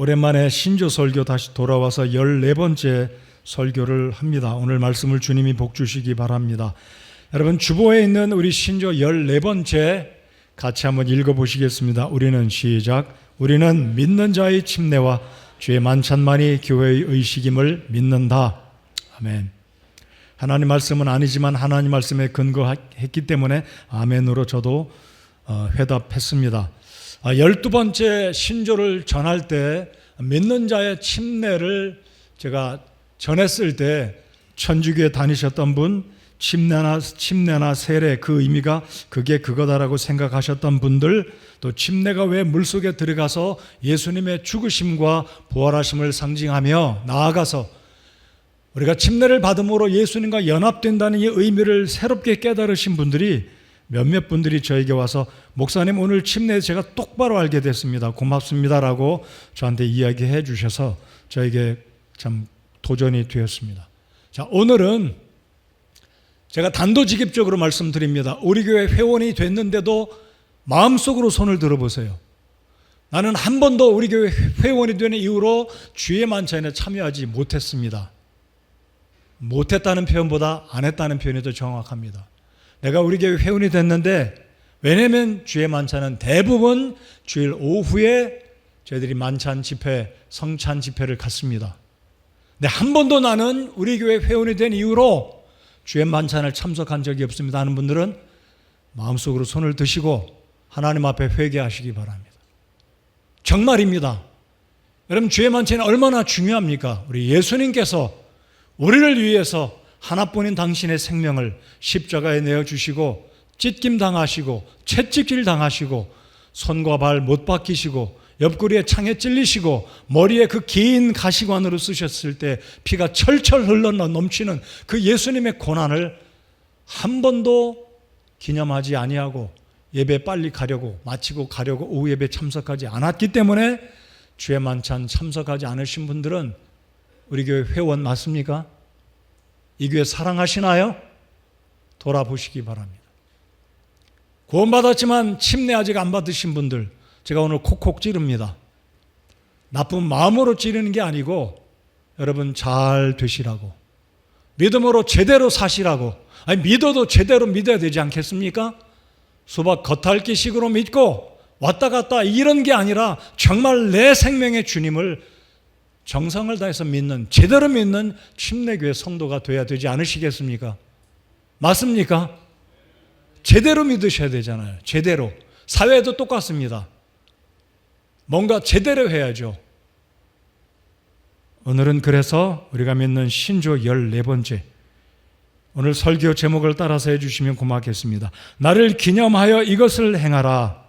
오랜만에 신조 설교 다시 돌아와서 14번째 설교를 합니다. 오늘 말씀을 주님이 복 주시기 바랍니다. 여러분, 주보에 있는 우리 신조 14번째 같이 한번 읽어보시겠습니다. 우리는 시작. 우리는 믿는 자의 침례와 주의 만찬만이 교회의 의식임을 믿는다. 아멘. 하나님 말씀은 아니지만 하나님 말씀에 근거했기 때문에 아멘으로 저도 회답했습니다. 12번째 신조를 전할 때 믿는 자의 침례를 제가 전했을 때 천주교에 다니셨던 분, 침례나 세례 그 의미가 그게 그거다라고 생각하셨던 분들, 또 침례가 왜 물속에 들어가서 예수님의 죽으심과 부활하심을 상징하며 나아가서 우리가 침례를 받음으로 예수님과 연합된다는 이 의미를 새롭게 깨달으신 분들이 몇몇 분들이 저에게 와서 목사님 오늘 침례 제가 똑바로 알게 됐습니다. 고맙습니다라고 저한테 이야기해 주셔서 저에게 참 도전이 되었습니다. 자, 오늘은 제가 단도직입적으로 말씀드립니다. 우리 교회 회원이 됐는데도 마음속으로 손을 들어보세요. 나는 한 번도 우리 교회 회원이 되는 이후로 주의 만찬에 참여하지 못했습니다. 못했다는 표현보다 안 했다는 표현이 더 정확합니다. 내가 우리 교회 회원이 됐는데, 왜냐하면 주의 만찬은 대부분 주일 오후에 저희들이 만찬 집회, 성찬 집회를 갖습니다. 근데 한 번도 나는 우리 교회 회원이 된 이후로 주의 만찬을 참석한 적이 없습니다 하는 분들은 마음속으로 손을 드시고 하나님 앞에 회개하시기 바랍니다. 정말입니다. 여러분, 주의 만찬이 얼마나 중요합니까? 우리 예수님께서 우리를 위해서 하나뿐인 당신의 생명을 십자가에 내어주시고 찢김 당하시고 채찍질 당하시고 손과 발 못 박히시고 옆구리에 창에 찔리시고 머리에 그 긴 가시관으로 쓰셨을 때 피가 철철 흘러 넘치는 그 예수님의 고난을 한 번도 기념하지 아니하고 예배 빨리 가려고 마치고 가려고 오후 예배 참석하지 않았기 때문에 주의 만찬 참석하지 않으신 분들은 우리 교회 회원 맞습니까? 이 교회 사랑하시나요? 돌아보시기 바랍니다. 구원받았지만 침례 아직 안 받으신 분들, 제가 오늘 콕콕 찌릅니다. 나쁜 마음으로 찌르는 게 아니고 여러분 잘 되시라고, 믿음으로 제대로 사시라고. 아니, 믿어도 제대로 믿어야 되지 않겠습니까? 수박 겉핥기식으로 믿고 왔다 갔다 이런 게 아니라 정말 내 생명의 주님을 정성을 다해서 믿는, 제대로 믿는 침례교회 성도가 돼야 되지 않으시겠습니까? 맞습니까? 제대로 믿으셔야 되잖아요. 제대로. 사회도 똑같습니다. 뭔가 제대로 해야죠. 오늘은 그래서 우리가 믿는 신조 14번째, 오늘 설교 제목을 따라서 해주시면 고맙겠습니다. 나를 기념하여 이것을 행하라.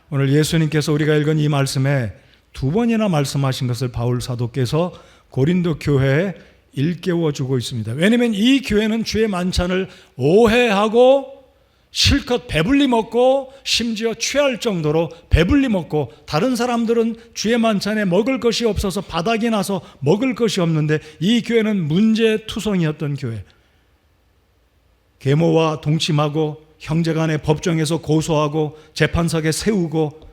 오늘 예수님께서 우리가 읽은 이 말씀에 두 번이나 말씀하신 것을 바울 사도께서 고린도 교회에 일깨워 주고 있습니다. 왜냐하면 이 교회는 주의 만찬을 오해하고 실컷 배불리 먹고 심지어 취할 정도로 배불리 먹고, 다른 사람들은 주의 만찬에 먹을 것이 없어서 바닥이 나서 먹을 것이 없는데 이 교회는 문제투성이었던 교회. 계모와 동침하고 형제간의 법정에서 고소하고 재판석에 세우고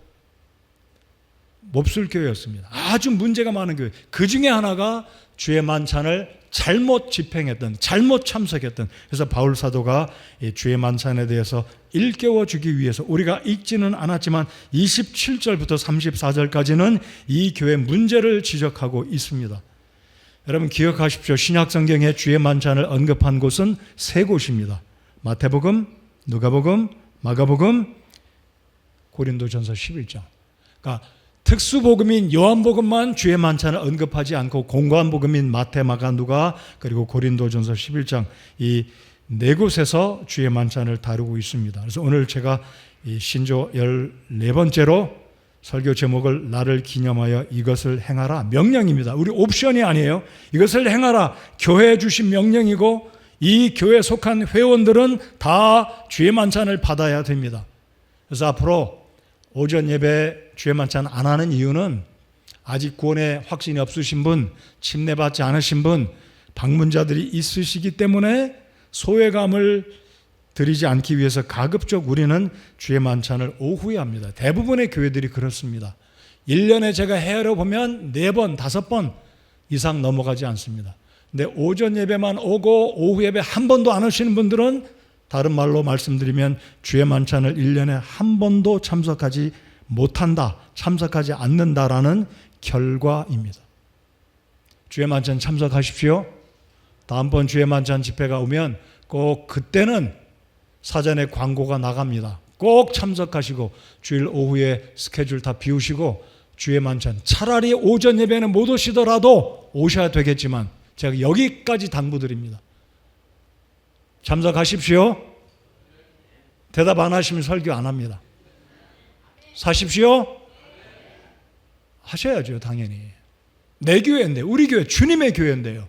몹쓸 교회였습니다. 아주 문제가 많은 교회. 그 중에 하나가 주의 만찬을 잘못 집행했던, 잘못 참석했던. 그래서 바울 사도가 주의 만찬에 대해서 일깨워 주기 위해서, 우리가 읽지는 않았지만 27절부터 34절까지는 이 교회 문제를 지적하고 있습니다. 여러분 기억하십시오. 신약성경에 주의 만찬을 언급한 곳은 세 곳입니다. 마태복음, 누가복음, 마가복음, 고린도전서 11장. 그러니까 특수복음인 요한복음만 주의 만찬을 언급하지 않고 공관복음인 마태, 마가, 누가, 그리고 고린도전서 11장, 이 네 곳에서 주의 만찬을 다루고 있습니다. 그래서 오늘 제가 이 신조 14번째로 설교 제목을 나를 기념하여 이것을 행하라, 명령입니다. 우리 옵션이 아니에요. 이것을 행하라, 교회에 주신 명령이고 이 교회에 속한 회원들은 다 주의 만찬을 받아야 됩니다. 그래서 앞으로 오전 예배 주의 만찬 안 하는 이유는 아직 구원의 확신이 없으신 분, 침례받지 않으신 분, 방문자들이 있으시기 때문에 소외감을 드리지 않기 위해서 가급적 우리는 주의 만찬을 오후에 합니다. 대부분의 교회들이 그렇습니다. 1년에 제가 헤아려 보면 4번, 5번 이상 넘어가지 않습니다. 근데 오전 예배만 오고 오후 예배 한 번도 안 오시는 분들은 다른 말로 말씀드리면 주의 만찬을 1년에 한 번도 참석하지 못한다, 참석하지 않는다라는 결과입니다. 주의 만찬 참석하십시오. 다음번 주의 만찬 집회가 오면 꼭 그때는 사전에 광고가 나갑니다. 꼭 참석하시고 주일 오후에 스케줄 다 비우시고 주의 만찬, 차라리 오전 예배는 못 오시더라도 오셔야 되겠지만 제가 여기까지 당부드립니다. 참석하십시오. 대답 안 하시면 설교 안 합니다. 사십시오. 하셔야죠, 당연히. 내 교회인데, 우리 교회, 주님의 교회인데요.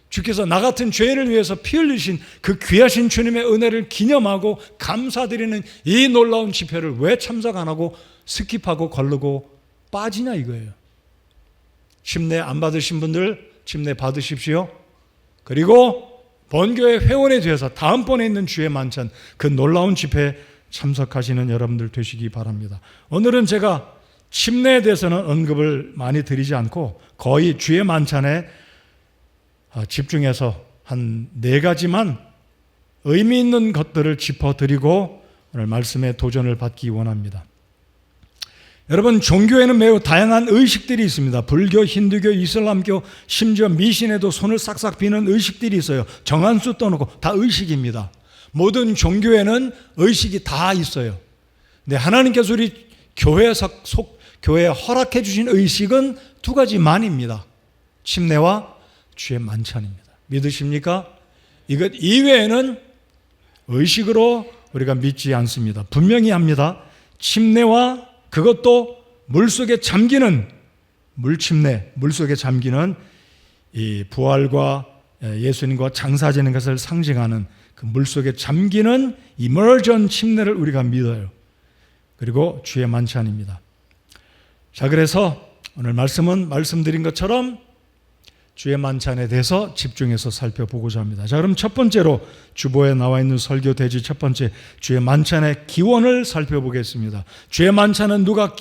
주께서 나 같은 죄를 위해서 피 흘리신 그 귀하신 주님의 은혜를 기념하고 감사드리는 이 놀라운 집회를 왜 참석 안 하고 스킵하고 거르고 빠지냐 이거예요. 침례 안 받으신 분들 침례 받으십시오. 그리고 본교회 회원에 대해서 다음번에 있는 주의 만찬 그 놀라운 집회에 참석하시는 여러분들 되시기 바랍니다. 오늘은 제가 침례에 대해서는 언급을 많이 드리지 않고 거의 주의 만찬에 집중해서 한 4가지만 의미 있는 것들을 짚어드리고 오늘 말씀에 도전을 받기 원합니다. 여러분, 종교에는 매우 다양한 의식들이 있습니다. 불교, 힌두교, 이슬람교, 심지어 미신에도 손을 싹싹 비는 의식들이 있어요. 정한수 떠놓고 다 의식입니다. 모든 종교에는 의식이 다 있어요. 근데 하나님께서 우리 교회에 허락해 주신 의식은 2가지만입니다. 침례와 주의 만찬입니다. 믿으십니까? 이것 이외에는 의식으로 우리가 믿지 않습니다. 분명히 합니다. 침례와 그것도 물속에 잠기는 물침례, 물속에 잠기는 이 부활과 예수님과 장사되는 것을 상징하는 그 물속에 잠기는 이머전 침례를 우리가 믿어요. 그리고 주의 만찬입니다. 자, 그래서 오늘 말씀은 말씀드린 것처럼 주의 만찬에 대해서 집중해서 살펴보고자 합니다. 자, 그럼 첫 번째로 주보에 나와 있는 설교 대지 첫 번째 주의 만찬의 기원을 살펴보겠습니다. 주의 만찬은 누가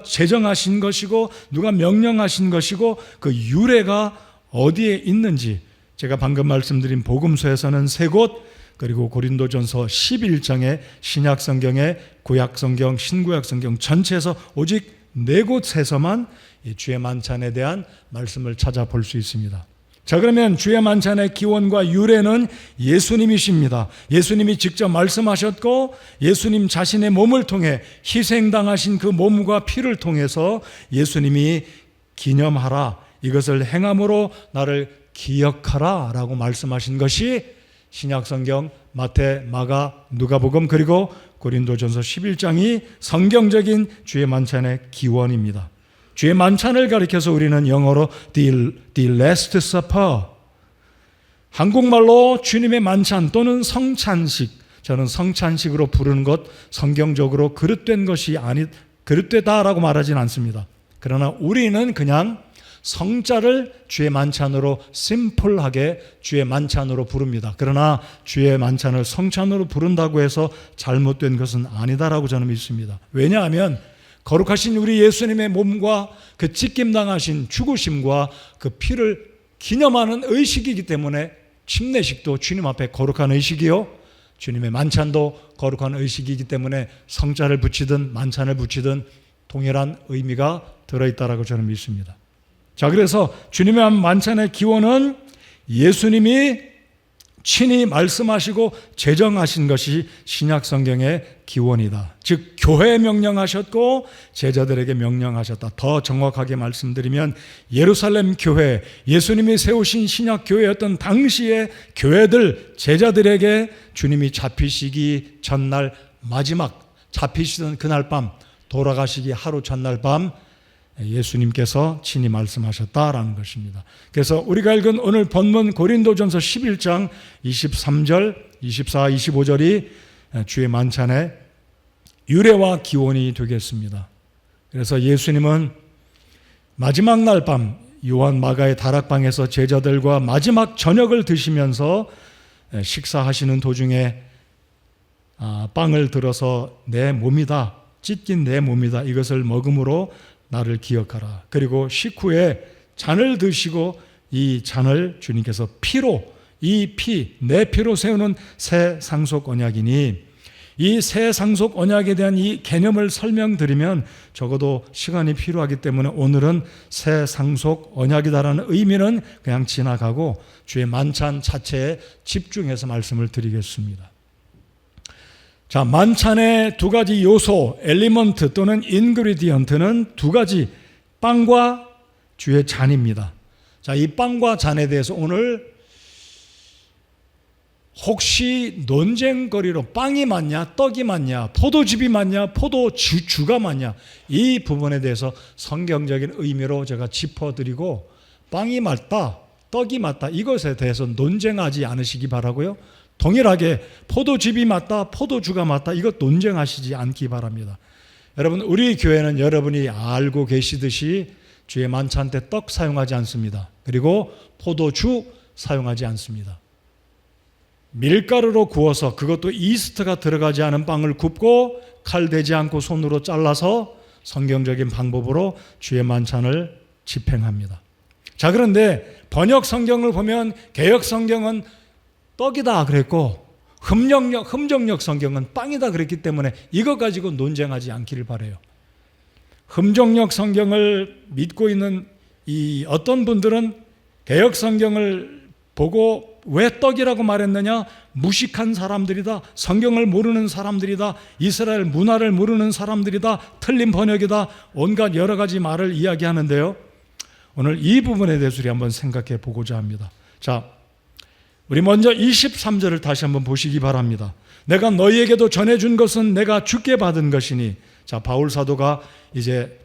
제정하신 것이고 누가 명령하신 것이고 그 유래가 어디에 있는지 제가 방금 말씀드린 복음서에서는 3곳 그리고 고린도전서 11장의 신약성경의 구약성경, 신구약성경 전체에서 오직 4곳에서만 이 주의 만찬에 대한 말씀을 찾아볼 수 있습니다. 자, 그러면 주의 만찬의 기원과 유래는 예수님이십니다. 예수님이 직접 말씀하셨고 예수님 자신의 몸을 통해 희생당하신 그 몸과 피를 통해서 예수님이 기념하라, 이것을 행함으로 나를 기억하라 라고 말씀하신 것이 신약성경 마태, 마가, 누가복음 그리고 고린도전서 11장이 성경적인 주의 만찬의 기원입니다. 주의 만찬을 가리켜서 우리는 영어로 the Last Supper, 한국말로 주님의 만찬 또는 성찬식, 저는 성찬식으로 부르는 것 성경적으로 그릇되다라고 말하진 않습니다. 그러나 우리는 그냥 성자를 주의 만찬으로 심플하게 주의 만찬으로 부릅니다. 그러나 주의 만찬을 성찬으로 부른다고 해서 잘못된 것은 아니다라고 저는 믿습니다. 왜냐하면 거룩하신 우리 예수님의 몸과 그 찢김당하신 죽으심과 그 피를 기념하는 의식이기 때문에 침례식도 주님 앞에 거룩한 의식이요, 주님의 만찬도 거룩한 의식이기 때문에 성자를 붙이든 만찬을 붙이든 동일한 의미가 들어있다라고 저는 믿습니다. 자, 그래서 주님의 만찬의 기원은 예수님이 친히 말씀하시고 제정하신 것이 신약성경의 기원이다. 즉 교회에 명령하셨고 제자들에게 명령하셨다. 더 정확하게 말씀드리면 예루살렘 교회, 예수님이 세우신 신약교회였던 당시의 교회들, 제자들에게 주님이 잡히시기 전날 마지막 잡히시던 그날 밤, 돌아가시기 하루 전날 밤 예수님께서 친히 말씀하셨다라는 것입니다. 그래서 우리가 읽은 오늘 본문 고린도전서 11장 23절, 24, 25절이 주의 만찬의 유래와 기원이 되겠습니다. 그래서 예수님은 마지막 날 밤 요한 마가의 다락방에서 제자들과 마지막 저녁을 드시면서 식사하시는 도중에 빵을 들어서 내 몸이다, 찢긴 내 몸이다, 이것을 먹음으로 나를 기억하라. 그리고 식후에 잔을 드시고 이 잔을 주님께서 피로, 이 피, 내 피로 세우는 새 상속 언약이니, 이 새 상속 언약에 대한 이 개념을 설명드리면 적어도 시간이 필요하기 때문에 오늘은 새 상속 언약이다라는 의미는 그냥 지나가고 주의 만찬 자체에 집중해서 말씀을 드리겠습니다. 자, 만찬의 두 가지 요소, 엘리먼트 또는 인그리디언트는 두 가지, 빵과 주의 잔입니다. 자, 이 빵과 잔에 대해서 오늘 혹시 논쟁거리로 빵이 맞냐, 떡이 맞냐, 포도즙이 맞냐, 포도주가 맞냐, 이 부분에 대해서 성경적인 의미로 제가 짚어드리고, 빵이 맞다, 떡이 맞다, 이것에 대해서 논쟁하지 않으시기 바라고요. 동일하게 포도즙이 맞다, 포도주가 맞다, 이것 논쟁하시지 않기 바랍니다. 여러분, 우리 교회는 여러분이 알고 계시듯이 주의 만찬 때 떡 사용하지 않습니다. 그리고 포도주 사용하지 않습니다. 밀가루로 구워서, 그것도 이스트가 들어가지 않은 빵을 굽고 칼 대지 않고 손으로 잘라서 성경적인 방법으로 주의 만찬을 집행합니다. 자, 그런데 번역 성경을 보면 개역 성경은 떡이다 그랬고 흠정역 성경은 빵이다 그랬기 때문에 이것 가지고 논쟁하지 않기를 바라요. 흠정역 성경을 믿고 있는 이 어떤 분들은 개역 성경을 보고 왜 떡이라고 말했느냐? 무식한 사람들이다, 성경을 모르는 사람들이다, 이스라엘 문화를 모르는 사람들이다, 틀린 번역이다, 온갖 여러 가지 말을 이야기하는데요, 오늘 이 부분에 대해서 우리 한번 생각해 보고자 합니다. 자, 우리 먼저 23절을 다시 한번 보시기 바랍니다. 내가 너희에게도 전해준 것은 내가 주께 받은 것이니. 자, 바울 사도가 이제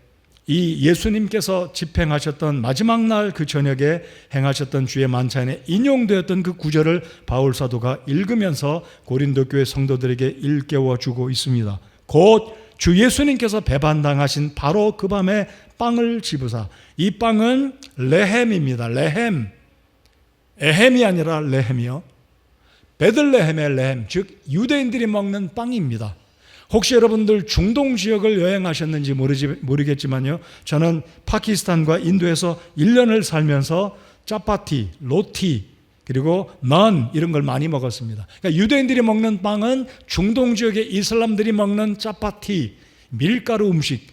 이 예수님께서 집행하셨던 마지막 날 그 저녁에 행하셨던 주의 만찬에 인용되었던 그 구절을 바울 사도가 읽으면서 고린도 교회 성도들에게 일깨워 주고 있습니다. 곧 주 예수님께서 배반당하신 바로 그 밤에 빵을 집으사, 이 빵은 레헴입니다. 레헴, 에헴이 아니라 레헴이요. 베들레헴의 레헴, 즉 유대인들이 먹는 빵입니다. 혹시 여러분들 중동 지역을 여행하셨는지 모르겠지만요, 저는 파키스탄과 인도에서 1년을 살면서 짜파티, 로티, 그리고 난, 이런 걸 많이 먹었습니다. 그러니까 유대인들이 먹는 빵은 중동 지역의 이슬람들이 먹는 짜파티, 밀가루 음식,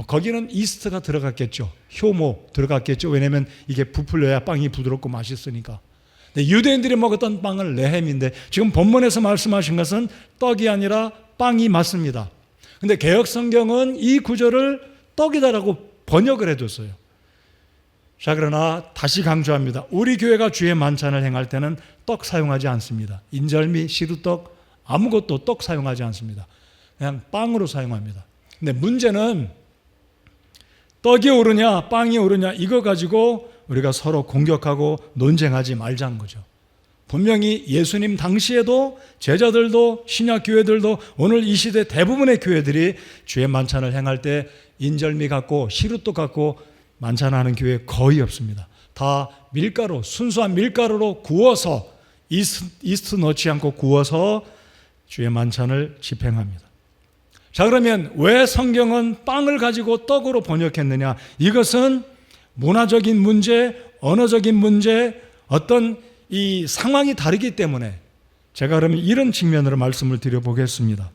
거기는 이스트가 들어갔겠죠. 효모 들어갔겠죠. 왜냐하면 이게 부풀려야 빵이 부드럽고 맛있으니까. 근데 유대인들이 먹었던 빵은 레헴인데 지금 본문에서 말씀하신 것은 떡이 아니라 빵이 맞습니다. 근데 개역 성경은 이 구절을 떡이다라고 번역을 해뒀어요. 자, 그러나 다시 강조합니다. 우리 교회가 주의 만찬을 행할 때는 떡 사용하지 않습니다. 인절미, 시루떡, 아무것도 떡 사용하지 않습니다. 그냥 빵으로 사용합니다. 근데 문제는 떡이 옳으냐 빵이 옳으냐 이거 가지고 우리가 서로 공격하고 논쟁하지 말자는 거죠. 분명히 예수님 당시에도 제자들도 신약 교회들도 오늘 이 시대 대부분의 교회들이 주의 만찬을 행할 때 인절미 갖고 시루떡 갖고 만찬하는 교회 거의 없습니다. 다 밀가루, 순수한 밀가루로 구워서 이스트 넣지 않고 구워서 주의 만찬을 집행합니다. 자, 그러면 왜 성경은 빵을 가지고 떡으로 번역했느냐? 이것은 문화적인 문제, 언어적인 문제, 어떤 이 상황이 다르기 때문에 제가 그러면 이런 측면으로 말씀을 드려보겠습니다.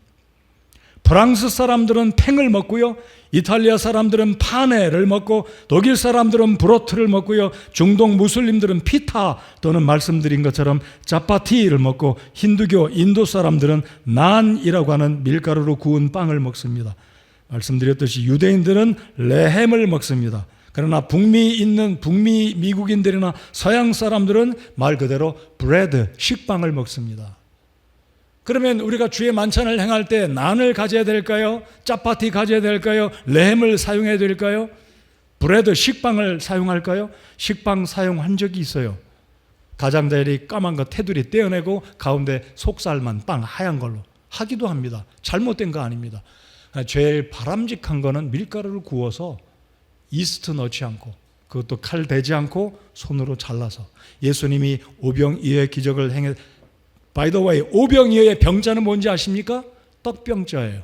프랑스 사람들은 팽을 먹고요, 이탈리아 사람들은 파네를 먹고, 독일 사람들은 브로트를 먹고요, 중동 무슬림들은 피타 또는 말씀드린 것처럼 짜파티를 먹고, 힌두교, 인도 사람들은 난이라고 하는 밀가루로 구운 빵을 먹습니다. 말씀드렸듯이 유대인들은 레헴을 먹습니다. 그러나 북미 미국인들이나 서양 사람들은 말 그대로 브레드, 식빵을 먹습니다. 그러면 우리가 주의 만찬을 행할 때 난을 가져야 될까요? 짜파티 가져야 될까요? 레헴을 사용해야 될까요? 브레드, 식빵을 사용할까요? 식빵 사용한 적이 있어요. 가장자리 까만 거 테두리 떼어내고 가운데 속살만 빵 하얀 걸로 하기도 합니다. 잘못된 거 아닙니다. 제일 바람직한 거는 밀가루를 구워서 이스트 넣지 않고, 그것도 칼 대지 않고 손으로 잘라서, 예수님이 오병이어의 기적을 행해 By the way, 오병이어의 병자는 뭔지 아십니까? 떡병자예요.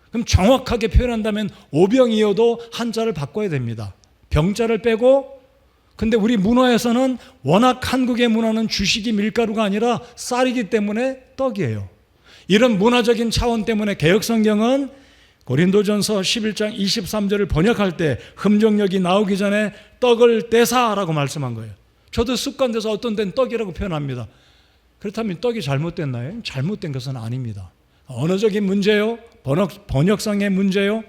그럼 정확하게 표현한다면 오병이어도 한자를 바꿔야 됩니다. 병자를 빼고, 근데 우리 문화에서는 워낙 한국의 문화는 주식이 밀가루가 아니라 쌀이기 때문에 떡이에요. 이런 문화적인 차원 때문에 개역성경은 고린도전서 11장 23절을 번역할 때 흠정역이 나오기 전에 떡을 떼사라고 말씀한 거예요. 저도 습관돼서 어떤 데는 떡이라고 표현합니다. 그렇다면 떡이 잘못됐나요? 잘못된 것은 아닙니다. 언어적인 문제요, 번역상의 문제요,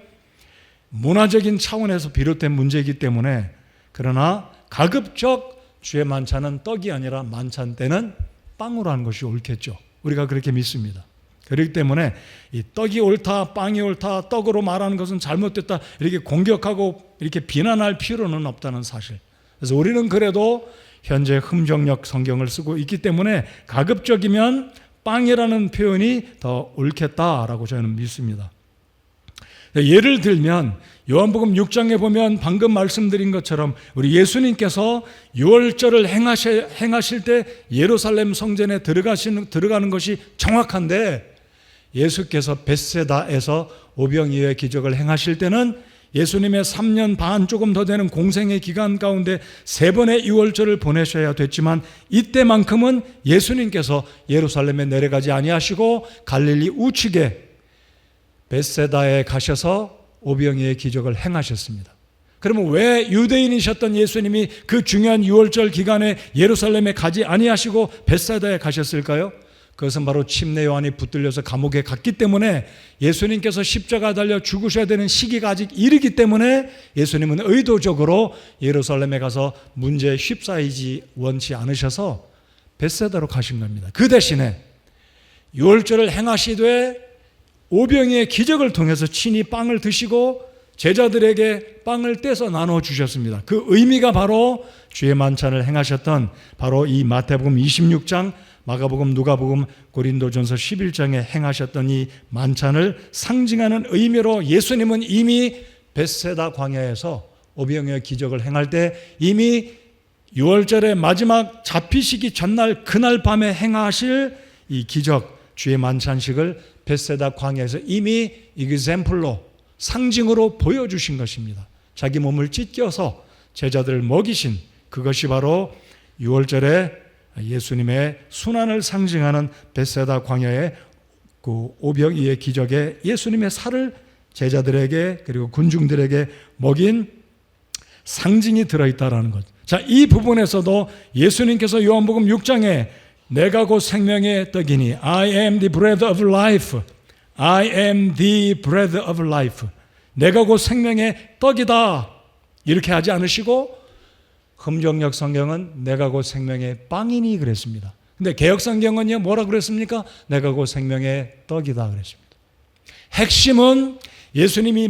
문화적인 차원에서 비롯된 문제이기 때문에, 그러나 가급적 주의 만찬은 떡이 아니라 만찬 때는 빵으로 하는 것이 옳겠죠. 우리가 그렇게 믿습니다. 그렇기 때문에 이 떡이 옳다, 빵이 옳다, 떡으로 말하는 것은 잘못됐다, 이렇게 공격하고 이렇게 비난할 필요는 없다는 사실. 그래서 우리는 그래도 현재 흠정역 성경을 쓰고 있기 때문에 가급적이면 빵이라는 표현이 더 옳겠다라고 저는 믿습니다. 예를 들면 요한복음 6장에 보면 방금 말씀드린 것처럼 우리 예수님께서 유월절을 행하실 때 예루살렘 성전에 들어가는 것이 정확한데, 예수께서 벳세다에서 오병이어의 기적을 행하실 때는 예수님의 3년 반 조금 더 되는 공생의 기간 가운데 3번의 유월절을 보내셔야 됐지만, 이때만큼은 예수님께서 예루살렘에 내려가지 아니하시고 갈릴리 우측에 벳세다에 가셔서 오병이어의 기적을 행하셨습니다. 그러면 왜 유대인이셨던 예수님이 그 중요한 유월절 기간에 예루살렘에 가지 아니하시고 벳세다에 가셨을까요? 그것은 바로 침례 요한이 붙들려서 감옥에 갔기 때문에, 예수님께서 십자가 달려 죽으셔야 되는 시기가 아직 이르기 때문에 예수님은 의도적으로 예루살렘에 가서 문제에 휩싸이지 원치 않으셔서 벳세다로 가신 겁니다. 그 대신에 유월절을 행하시되 오병이어의 기적을 통해서 친히 빵을 드시고 제자들에게 빵을 떼서 나눠 주셨습니다. 그 의미가 바로 주의 만찬을 행하셨던 바로 이 마태복음 26장, 마가복음, 누가복음, 고린도전서 11장에 행하셨던 이 만찬을 상징하는 의미로 예수님은 이미 벳세다 광야에서 오병이어의 기적을 행할 때 이미 유월절의 마지막 잡히시기 전날 그날 밤에 행하실 이 기적, 주의 만찬식을 벳세다 광야에서 이미 example로, 상징으로 보여주신 것입니다. 자기 몸을 찢겨서 제자들을 먹이신 그것이 바로 유월절에 예수님의 순환을 상징하는 벳세다 광야의 그 오병이어의 기적에 예수님의 살을 제자들에게 그리고 군중들에게 먹인 상징이 들어있다라는 것. 자, 이 부분에서도 예수님께서 요한복음 6장에 내가 곧 생명의 떡이니 I am the bread of life, I am the bread of life, 내가 곧 생명의 떡이다 이렇게 하지 않으시고, 흠정역 성경은 내가 곧 생명의 빵이니 그랬습니다. 근데 개역 성경은요 뭐라 그랬습니까? 내가 곧 생명의 떡이다 그랬습니다. 핵심은 예수님의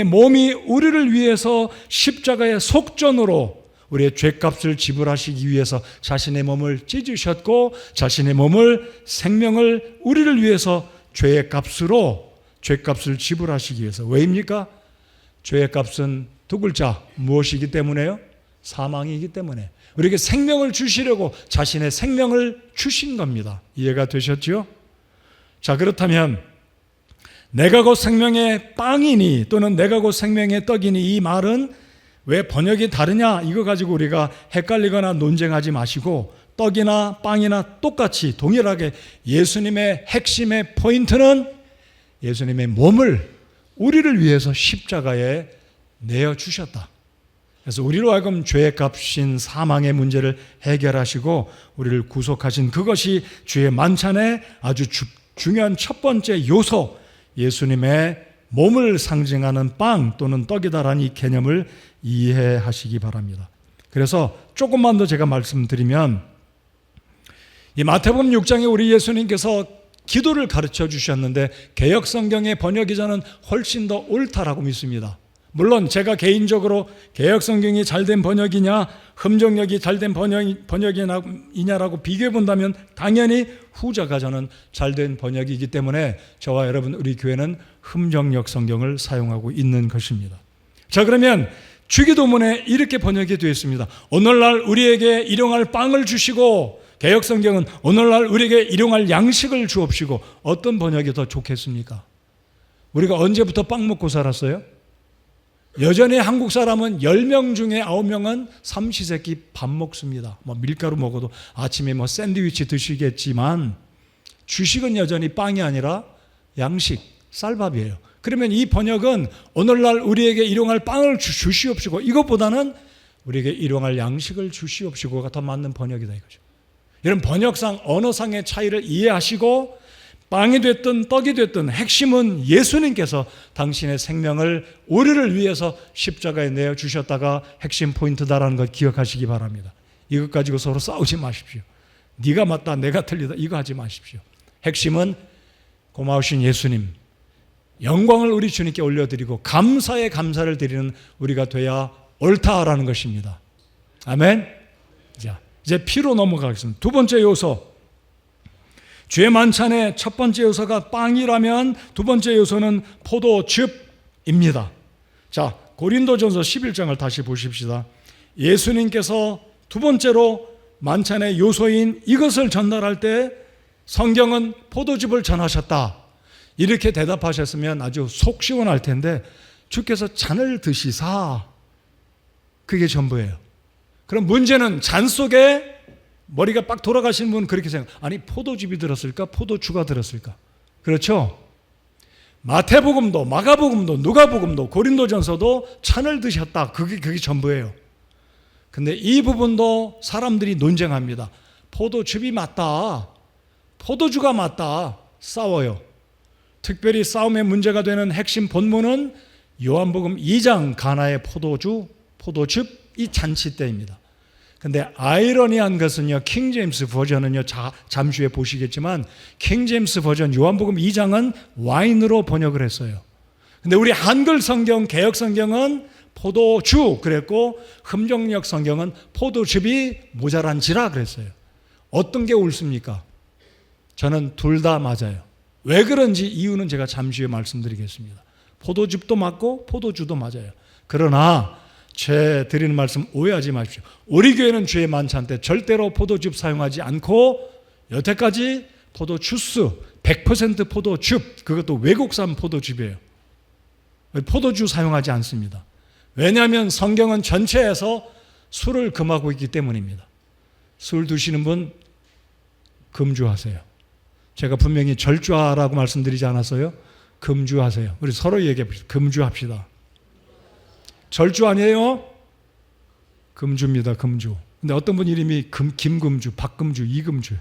몸이 우리를 위해서 십자가의 속전으로 우리의 죄값을 지불하시기 위해서 자신의 몸을 찢으셨고, 자신의 몸을, 생명을 우리를 위해서 죄의 값으로 죄값을 지불하시기 위해서. 왜입니까? 죄의 값은 두 글자, 무엇이기 때문에요? 사망이기 때문에. 우리에게 생명을 주시려고 자신의 생명을 주신 겁니다. 이해가 되셨죠? 자, 그렇다면 내가 곧 생명의 빵이니 또는 내가 곧 생명의 떡이니, 이 말은 왜 번역이 다르냐, 이거 가지고 우리가 헷갈리거나 논쟁하지 마시고, 떡이나 빵이나 똑같이 동일하게 예수님의 핵심의 포인트는 예수님의 몸을 우리를 위해서 십자가에 내어주셨다. 그래서 우리로 하여금 죄의 값인 사망의 문제를 해결하시고 우리를 구속하신 그것이 주의 만찬의 아주 중요한 첫 번째 요소, 예수님의 몸을 상징하는 빵 또는 떡이다라는 이 개념을 이해하시기 바랍니다. 그래서 조금만 더 제가 말씀드리면, 이 마태복음 6장에 우리 예수님께서 기도를 가르쳐 주셨는데 개역 성경의 번역이자는 훨씬 더 옳다라고 믿습니다. 물론 제가 개인적으로 개역 성경이 잘된 번역이냐 흠정역이 잘된 번역이냐라고 비교해 본다면 당연히 후자가 저는 잘된 번역이기 때문에 저와 여러분 우리 교회는 흠정역 성경을 사용하고 있는 것입니다. 자, 그러면 주기도문에 이렇게 번역이 되어 있습니다. 오늘날 우리에게 일용할 빵을 주시고 개역성경은 오늘날 우리에게 일용할 양식을 주옵시고. 어떤 번역이 더 좋겠습니까? 우리가 언제부터 빵 먹고 살았어요? 여전히 한국 사람은 10명 중에 9명은 삼시세끼 밥 먹습니다. 밀가루 먹어도 아침에 샌드위치 드시겠지만 주식은 여전히 빵이 아니라 양식, 쌀밥이에요. 그러면 이 번역은 오늘날 우리에게 일용할 빵을 주시옵시고, 이것보다는 우리에게 일용할 양식을 주시옵시고가 더 맞는 번역이다 이거죠. 이런 번역상, 언어상의 차이를 이해하시고 빵이 됐든 떡이 됐든 핵심은 예수님께서 당신의 생명을 우리를 위해서 십자가에 내어주셨다가 핵심 포인트다라는 것 기억하시기 바랍니다. 이것 가지고 서로 싸우지 마십시오. 네가 맞다 내가 틀리다 이거 하지 마십시오. 핵심은 고마우신 예수님, 영광을 우리 주님께 올려드리고 감사의 감사를 드리는 우리가 돼야 옳다라는 것입니다. 아멘. 자, 이제 피로 넘어가겠습니다. 두 번째 요소, 죄 만찬의 첫 번째 요소가 빵이라면 두 번째 요소는 포도즙입니다. 자, 고린도전서 11장을 다시 보십시다. 예수님께서 두 번째로 만찬의 요소인 이것을 전달할 때 성경은 포도즙을 전하셨다 이렇게 대답하셨으면 아주 속 시원할 텐데, 주께서 잔을 드시사, 그게 전부예요. 그럼 문제는 잔 속에 머리가 빡 돌아가시는 분은 그렇게 생각, 아니 포도즙이 들었을까 포도주가 들었을까? 그렇죠? 마태복음도 마가복음도 누가복음도 고린도전서도 잔을 드셨다, 그게 전부예요. 근데 이 부분도 사람들이 논쟁합니다. 포도즙이 맞다, 포도주가 맞다, 싸워요. 특별히 싸움의 문제가 되는 핵심 본문은 요한복음 2장 가나의 포도즙 이 잔치 때입니다. 근데 아이러니한 것은요, 킹제임스 버전은요, 잠시 후에 보시겠지만 킹제임스 버전 요한복음 2장은 와인으로 번역을 했어요. 근데 우리 한글 성경, 개역 성경은 포도주 그랬고 흠정역 성경은 포도즙이 모자란지라 그랬어요. 어떤 게 옳습니까? 저는 둘 다 맞아요. 왜 그런지 이유는 제가 잠시 후에 말씀드리겠습니다. 포도즙도 맞고 포도주도 맞아요. 그러나 제 드리는 말씀 오해하지 마십시오. 우리 교회는 주의 만찬 때 절대로 포도즙 사용하지 않고 여태까지 포도주스, 100% 포도즙, 그것도 외국산 포도즙이에요. 포도주 사용하지 않습니다. 왜냐하면 성경은 전체에서 술을 금하고 있기 때문입니다. 술 드시는 분 금주하세요. 제가 분명히 절주하라고 말씀드리지 않았어요? 금주하세요. 우리 서로 얘기해 봅시다. 금주합시다. 절주 아니에요? 금주입니다. 금주. 근데 어떤 분 이름이 김금주, 박금주, 이금주.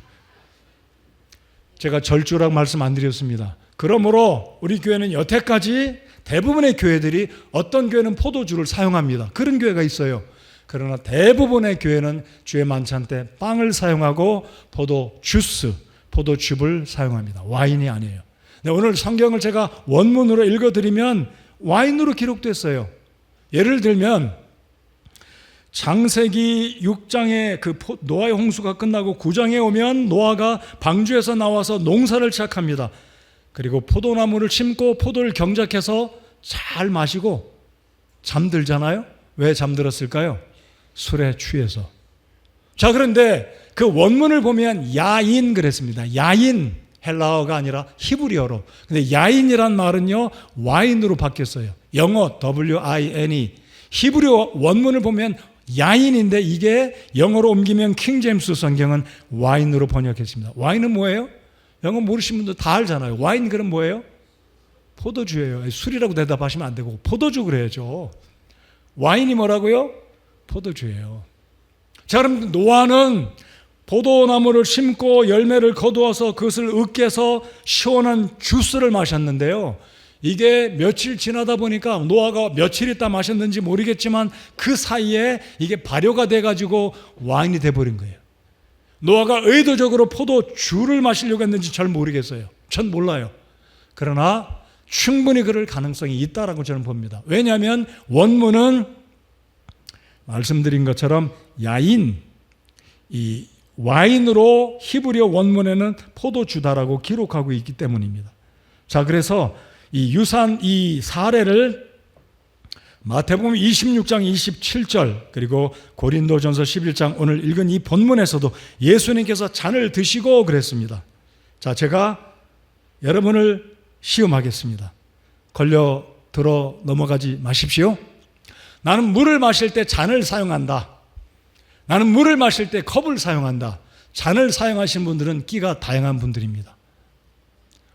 제가 절주라고 말씀 안 드렸습니다. 그러므로 우리 교회는 여태까지 대부분의 교회들이, 어떤 교회는 포도주를 사용합니다. 그런 교회가 있어요. 그러나 대부분의 교회는 주의 만찬 때 빵을 사용하고 포도주스, 포도즙을 사용합니다. 와인이 아니에요. 오늘 성경을 제가 원문으로 읽어드리면 와인으로 기록됐어요. 예를 들면 창세기 6장에 노아의 홍수가 끝나고 9장에 오면 노아가 방주에서 나와서 농사를 시작합니다. 그리고 포도나무를 심고 포도를 경작해서 잘 마시고 잠들잖아요. 왜 잠들었을까요? 술에 취해서. 자, 그런데 그 원문을 보면 야인 그랬습니다. 야인, 헬라어가 아니라 히브리어로. 근데 야인이란 말은요, 와인으로 바뀌었어요. 영어 W-I-N-E. 히브리어 원문을 보면 야인인데 이게 영어로 옮기면 킹제임스 성경은 와인으로 번역했습니다. 와인은 뭐예요? 영어 모르시는 분들 다 알잖아요. 와인 그럼 뭐예요? 포도주예요. 술이라고 대답하시면 안 되고 포도주 그래야죠. 와인이 뭐라고요? 포도주예요. 자, 그럼 노아는 포도나무를 심고 열매를 거두어서 그것을 으깨서 시원한 주스를 마셨는데요. 이게 며칠 지나다 보니까 노아가 며칠 있다 마셨는지 모르겠지만 그 사이에 이게 발효가 돼가지고 와인이 돼버린 거예요. 노아가 의도적으로 포도주를 마시려고 했는지 잘 모르겠어요. 전 몰라요. 그러나 충분히 그럴 가능성이 있다라고 저는 봅니다. 왜냐하면 원문은 말씀드린 것처럼 야인, 이 와인으로 히브리어 원문에는 포도주다라고 기록하고 있기 때문입니다. 자, 그래서 이 사례를 마태복음 26장 27절 그리고 고린도전서 11장 오늘 읽은 이 본문에서도 예수님께서 잔을 드시고 그랬습니다. 자, 제가 여러분을 시험하겠습니다. 걸려 들어 넘어가지 마십시오. 나는 물을 마실 때 잔을 사용한다. 나는 물을 마실 때 컵을 사용한다. 잔을 사용하시는 분들은 끼가 다양한 분들입니다.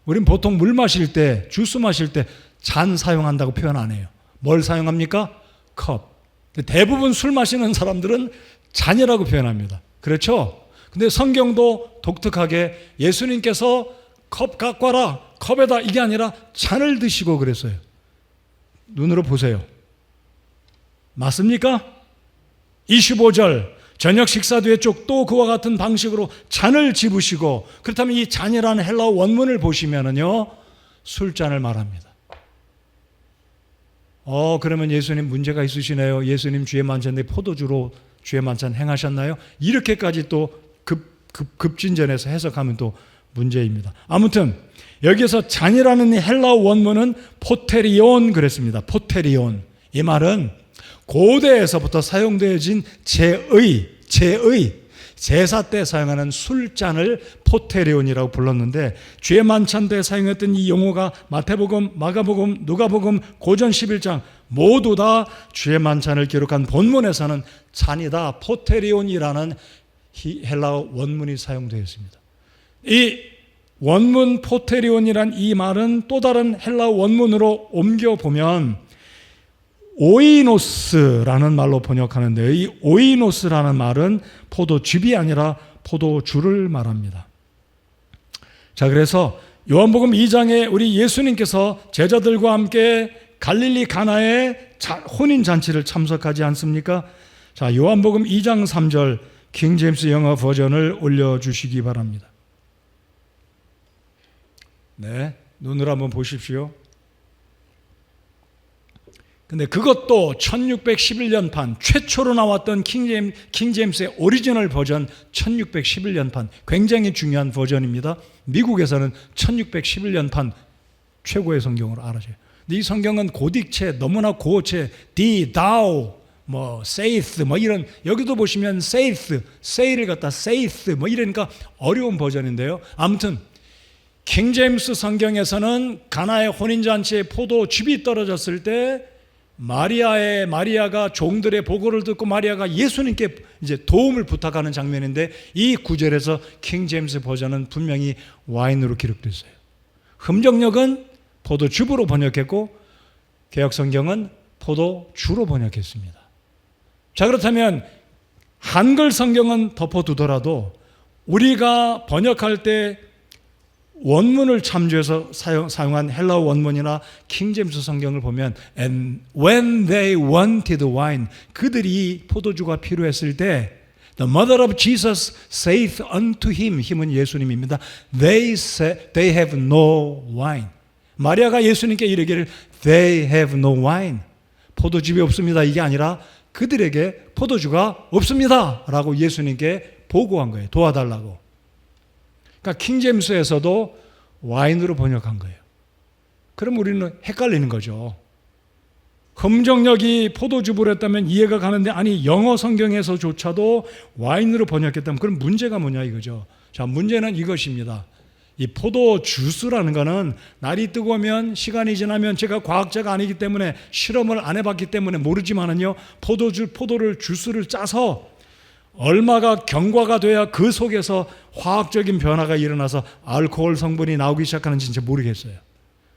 우린 보통 물 마실 때, 주스 마실 때 잔 사용한다고 표현 안 해요. 뭘 사용합니까? 컵. 대부분 술 마시는 사람들은 잔이라고 표현합니다. 그렇죠? 근데 성경도 독특하게 예수님께서 컵 갖고 와라, 컵에다 이게 아니라 잔을 드시고 그랬어요. 눈으로 보세요. 맞습니까? 25절 저녁 식사 뒤에 쭉 또 그와 같은 방식으로 잔을 집으시고, 그렇다면 이 잔이라는 헬라어 원문을 보시면은요 술잔을 말합니다. 그러면 예수님 문제가 있으시네요. 예수님 주의 만찬에 포도주로 주의 만찬 행하셨나요? 이렇게까지 또 급진전해서 해석하면 또 문제입니다. 아무튼 여기서 잔이라는 헬라어 원문은 포테리온 그랬습니다. 포테리온. 이 말은 고대에서부터 사용되어진 제사 때 사용하는 술잔을 포테리온이라고 불렀는데, 주의 만찬 때 사용했던 이 용어가 마태복음, 마가복음, 누가복음, 고전 11장 모두 다 주의 만찬을 기록한 본문에서는 잔이다, 포테리온이라는 헬라어 원문이 사용되었습니다. 이 원문 포테리온이란 이 말은 또 다른 헬라어 원문으로 옮겨보면 오이노스라는 말로 번역하는데요. 이 오이노스라는 말은 포도즙이 아니라 포도주를 말합니다. 자, 그래서 요한복음 2장에 우리 예수님께서 제자들과 함께 갈릴리 가나의 혼인잔치를 참석하지 않습니까? 자, 요한복음 2장 3절 킹제임스 영어 버전을 올려주시기 바랍니다. 네, 눈으로 한번 보십시오. 근데 그것도 1611년판 최초로 나왔던 킹제임스의 오리지널 버전 1611년판 굉장히 중요한 버전입니다. 미국에서는 1611년판 최고의 성경으로 알아져요. 근데 이 성경은 고딕체, 너무나 고체, thou, saith, 이런, 여기도 보시면 saith, say를 갖다 saith, 이러니까 어려운 버전인데요. 아무튼 킹제임스 성경에서는 가나의 혼인잔치에 포도즙이 떨어졌을 때 마리아가 종들의 보고를 듣고 마리아가 예수님께 이제 도움을 부탁하는 장면인데, 이 구절에서 킹제임스 버전은 분명히 와인으로 기록됐어요. 흠정역은 포도즙으로 번역했고 개역성경은 포도주로 번역했습니다. 자, 그렇다면 한글 성경은 덮어두더라도 우리가 번역할 때 원문을 참조해서 사용한 헬라어 원문이나 킹제임스 성경을 보면 And when they wanted wine, 그들이 포도주가 필요했을 때 The mother of Jesus saith unto him, 힘은 예수님입니다. They have no wine. 마리아가 예수님께 이르기를 They have no wine. 포도즙이 없습니다. 이게 아니라 그들에게 포도주가 없습니다 라고 예수님께 보고한 거예요. 도와달라고. 그러니까 킹제임스에서도 와인으로 번역한 거예요. 그럼 우리는 헷갈리는 거죠. 흠정역이 포도주로 했다면 이해가 가는데, 아니 영어 성경에서조차도 와인으로 번역했다면 그럼 문제가 뭐냐 이거죠. 자, 문제는 이것입니다. 이 포도 주스라는 거는 날이 뜨거우면, 시간이 지나면, 제가 과학자가 아니기 때문에 실험을 안 해봤기 때문에 모르지만은요, 포도를 주스를 짜서 얼마가 경과가 돼야 그 속에서 화학적인 변화가 일어나서 알코올 성분이 나오기 시작하는지 진짜 모르겠어요.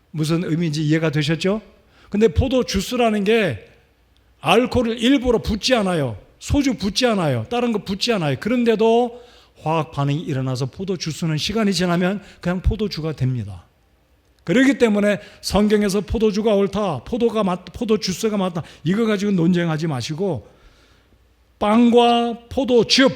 무슨 의미인지 이해가 되셨죠? 근데 포도 주스라는 게 알코올을 일부러 붓지 않아요. 소주 붓지 않아요. 다른 거 붓지 않아요. 그런데도 화학 반응이 일어나서 포도 주스는 시간이 지나면 그냥 포도주가 됩니다. 그렇기 때문에 성경에서 포도주가 옳다, 포도 주스가 맞다, 이거 가지고 논쟁하지 마시고 빵과 포도즙,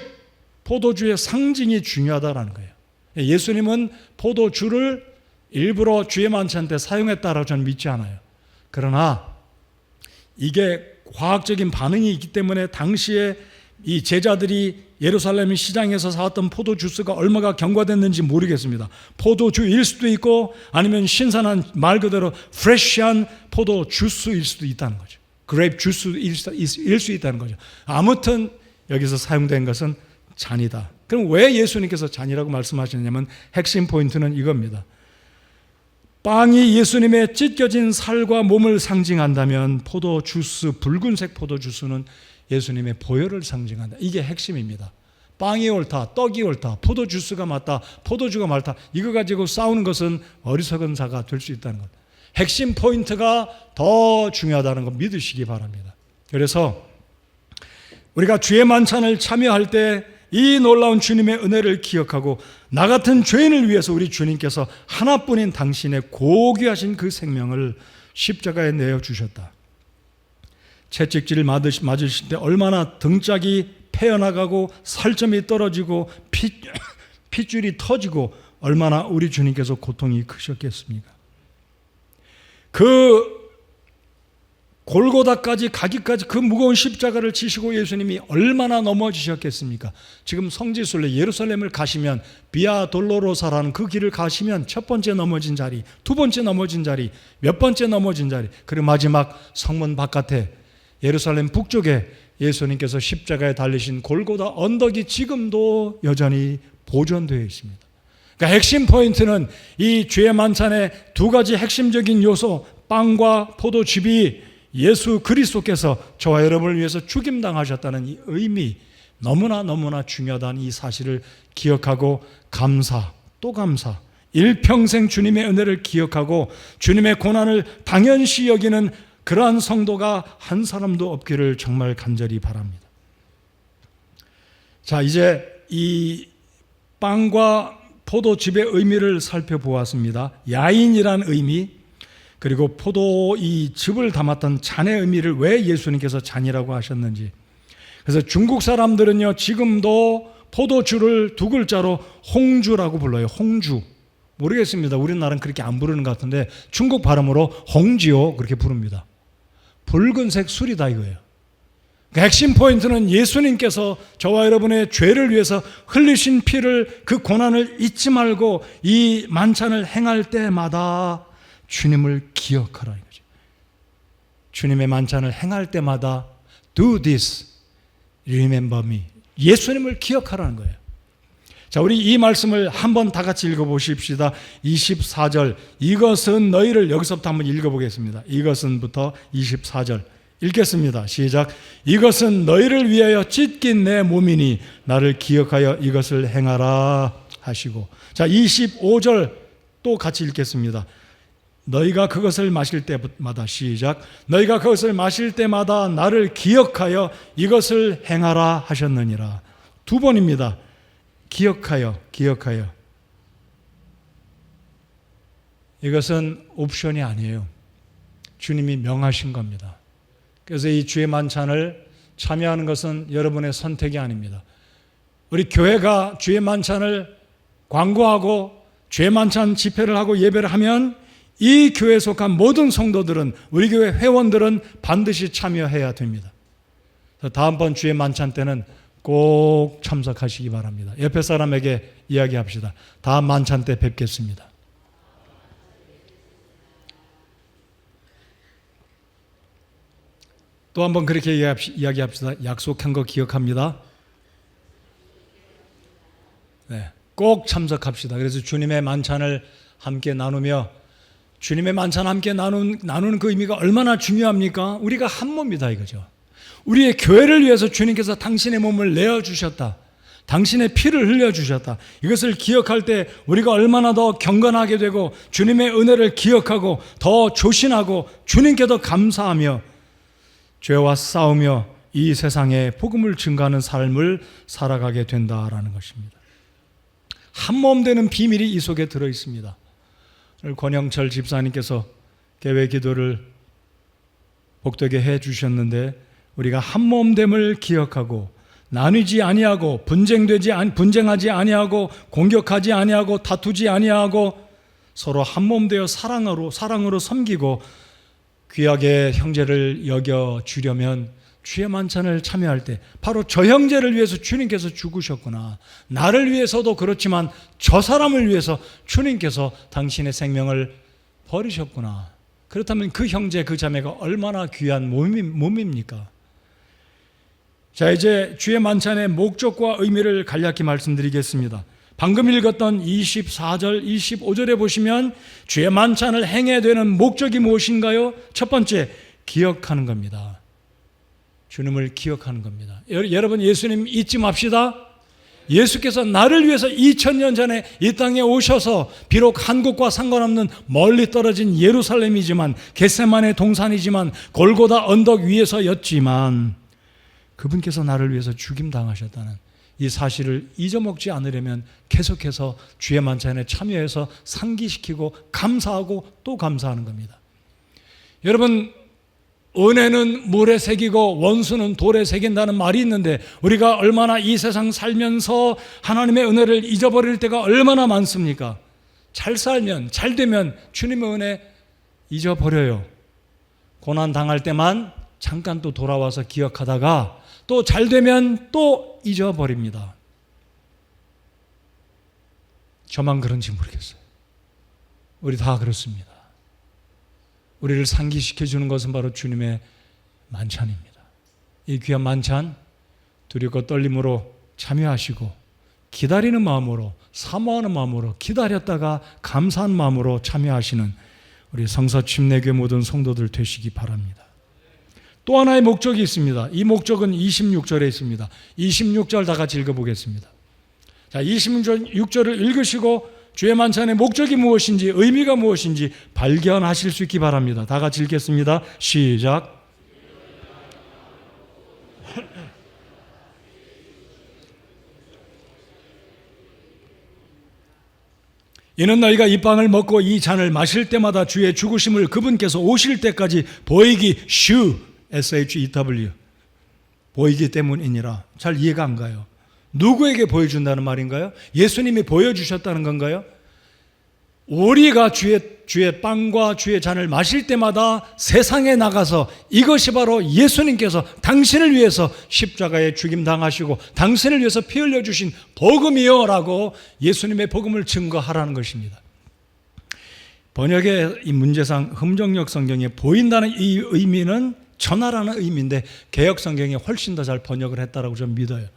포도주의 상징이 중요하다는 거예요. 예수님은 포도주를 일부러 주의 만찬 때 사용했다라고 저는 믿지 않아요. 그러나 이게 과학적인 반응이 있기 때문에 당시에 이 제자들이 예루살렘 시장에서 사왔던 포도주스가 얼마가 경과됐는지 모르겠습니다. 포도주일 수도 있고 아니면 신선한 말 그대로 프레시한 포도주스일 수도 있다는 거죠. 그레이프 주스일 수 있다는 거죠. 아무튼 여기서 사용된 것은 잔이다. 그럼 왜 예수님께서 잔이라고 말씀하셨냐면 핵심 포인트는 이겁니다. 빵이 예수님의 찢겨진 살과 몸을 상징한다면 포도 주스, 붉은색 포도 주스는 예수님의 보혈을 상징한다. 이게 핵심입니다. 빵이 옳다, 떡이 옳다, 포도 주스가 맞다, 포도주가 맞다. 이거 가지고 싸우는 것은 어리석은 자가 될 수 있다는 것. 핵심 포인트가 더 중요하다는 거 믿으시기 바랍니다. 그래서 우리가 주의 만찬을 참여할 때 이 놀라운 주님의 은혜를 기억하고 나 같은 죄인을 위해서 우리 주님께서 하나뿐인 당신의 고귀하신 그 생명을 십자가에 내어주셨다. 채찍질을 맞으실 때 얼마나 등짝이 패어나가고 살점이 떨어지고 핏줄이 터지고 얼마나 우리 주님께서 고통이 크셨겠습니까? 그 골고다까지 가기까지 그 무거운 십자가를 지시고 예수님이 얼마나 넘어지셨겠습니까? 지금 성지순례 예루살렘을 가시면 비아 돌로로사라는 그 길을 가시면 첫 번째 넘어진 자리, 두 번째 넘어진 자리, 몇 번째 넘어진 자리, 그리고 마지막 성문 바깥에 예루살렘 북쪽에 예수님께서 십자가에 달리신 골고다 언덕이 지금도 여전히 보존되어 있습니다. 그러니까 핵심 포인트는 이 주의 만찬의 두 가지 핵심적인 요소, 빵과 포도즙이 예수 그리스도께서 저와 여러분을 위해서 죽임당하셨다는 이 의미, 너무나 중요하다는 이 사실을 기억하고 감사, 또 감사, 일평생 주님의 은혜를 기억하고 주님의 고난을 당연시 여기는 그러한 성도가 한 사람도 없기를 정말 간절히 바랍니다. 자, 이제 이 빵과 포도즙의 의미를 살펴보았습니다. 야인이란 의미, 그리고 포도 이 즙을 담았던 잔의 의미를 왜 예수님께서 잔이라고 하셨는지. 그래서 중국 사람들은요, 지금도 포도주를 두 글자로 홍주라고 불러요. 홍주. 모르겠습니다. 우리나라는 그렇게 안 부르는 것 같은데 중국 발음으로 홍지오 그렇게 부릅니다. 붉은색 술이다 이거예요. 그러니까 핵심 포인트는 예수님께서 저와 여러분의 죄를 위해서 흘리신 피를, 그 고난을 잊지 말고 이 만찬을 행할 때마다 주님을 기억하라 이거죠. 주님의 만찬을 행할 때마다 do this, remember me. 예수님을 기억하라는 거예요. 자, 우리 이 말씀을 한번 다 같이 읽어보십시다. 24절, 이것은 너희를, 여기서부터 한번 읽어보겠습니다. 이것은부터 24절 읽겠습니다. 시작. 이것은 너희를 위하여 찢긴 내 몸이니 나를 기억하여 이것을 행하라 하시고. 자, 25절 또 같이 읽겠습니다. 너희가 그것을 마실 때마다, 시작. 너희가 그것을 마실 때마다 나를 기억하여 이것을 행하라 하셨느니라. 두 번입니다. 기억하여. 이것은 옵션이 아니에요. 주님이 명하신 겁니다. 그래서 이 주의 만찬을 참여하는 것은 여러분의 선택이 아닙니다. 우리 교회가 주의 만찬을 광고하고 주의 만찬 집회를 하고 예배를 하면 이 교회에 속한 모든 성도들은, 우리 교회 회원들은 반드시 참여해야 됩니다. 다음번 주의 만찬 때는 꼭 참석하시기 바랍니다. 옆에 사람에게 이야기합시다. 다음 만찬 때 뵙겠습니다. 또 한번 그렇게 이야기합시다. 약속한 거 기억합니다. 네, 꼭 참석합시다. 그래서 주님의 만찬을 함께 나누며, 주님의 만찬 함께 나누는 그 의미가 얼마나 중요합니까? 우리가 한 몸이다 이거죠. 우리의 교회를 위해서 주님께서 당신의 몸을 내어주셨다. 당신의 피를 흘려주셨다. 이것을 기억할 때 우리가 얼마나 더 경건하게 되고 주님의 은혜를 기억하고 더 조신하고 주님께 더 감사하며 죄와 싸우며 이 세상에 복음을 증거하는 삶을 살아가게 된다라는 것입니다. 한 몸 되는 비밀이 이 속에 들어 있습니다. 권영철 집사님께서 개회 기도를 복되게 해 주셨는데, 우리가 한 몸됨을 기억하고 나뉘지 아니하고 분쟁하지 아니하고 공격하지 아니하고 다투지 아니하고 서로 한 몸 되어 사랑으로 섬기고 귀하게 형제를 여겨 주려면 주의 만찬을 참여할 때 바로 저 형제를 위해서 주님께서 죽으셨구나. 나를 위해서도 그렇지만 저 사람을 위해서 주님께서 당신의 생명을 버리셨구나. 그렇다면 그 형제 그 자매가 얼마나 귀한 몸입니까? 자, 이제 주의 만찬의 목적과 의미를 간략히 말씀드리겠습니다. 방금 읽었던 24절, 25절에 보시면 주의 만찬을 행해야 되는 목적이 무엇인가요? 첫 번째, 기억하는 겁니다. 주님을 기억하는 겁니다. 여러분, 예수님 잊지 맙시다. 예수께서 나를 위해서 2000년 전에 이 땅에 오셔서 비록 한국과 상관없는 멀리 떨어진 예루살렘이지만, 겟세마네 동산이지만, 골고다 언덕 위에서였지만 그분께서 나를 위해서 죽임당하셨다는 이 사실을 잊어먹지 않으려면 계속해서 주의 만찬에 참여해서 상기시키고 감사하고 또 감사하는 겁니다. 여러분, 은혜는 물에 새기고 원수는 돌에 새긴다는 말이 있는데, 우리가 얼마나 이 세상 살면서 하나님의 은혜를 잊어버릴 때가 얼마나 많습니까? 잘 살면, 잘 되면 주님의 은혜 잊어버려요. 고난 당할 때만 잠깐 또 돌아와서 기억하다가 또 잘 되면 또 잊어버립니다. 저만 그런지 모르겠어요. 우리 다 그렇습니다. 우리를 상기시켜 주는 것은 바로 주님의 만찬입니다. 이 귀한 만찬 두렵고 떨림으로 참여하시고 기다리는 마음으로, 사모하는 마음으로, 기다렸다가 감사한 마음으로 참여하시는 우리 성서 침례교회 모든 성도들 되시기 바랍니다. 또 하나의 목적이 있습니다. 이 목적은 26절에 있습니다. 26절 다 같이 읽어보겠습니다. 자, 26절을 읽으시고 주의 만찬의 목적이 무엇인지, 의미가 무엇인지 발견하실 수 있기 바랍니다. 다 같이 읽겠습니다. 시작. 이는 너희가 이 빵을 먹고 이 잔을 마실 때마다 주의 죽으심을 그분께서 오실 때까지 보이기 SHEW 보이기 때문이니라. 잘 이해가 안 가요. 누구에게 보여준다는 말인가요? 예수님이 보여주셨다는 건가요? 우리가 주의 빵과 주의 잔을 마실 때마다 세상에 나가서 이것이 바로 예수님께서 당신을 위해서 십자가에 죽임당하시고 당신을 위해서 피 흘려주신 복음이요 라고 예수님의 복음을 증거하라는 것입니다. 번역의 이 문제상 흠정역 성경에 보인다는 이 의미는 전하라는 의미인데 개역 성경에 훨씬 더 잘 번역을 했다라고 저는 믿어요.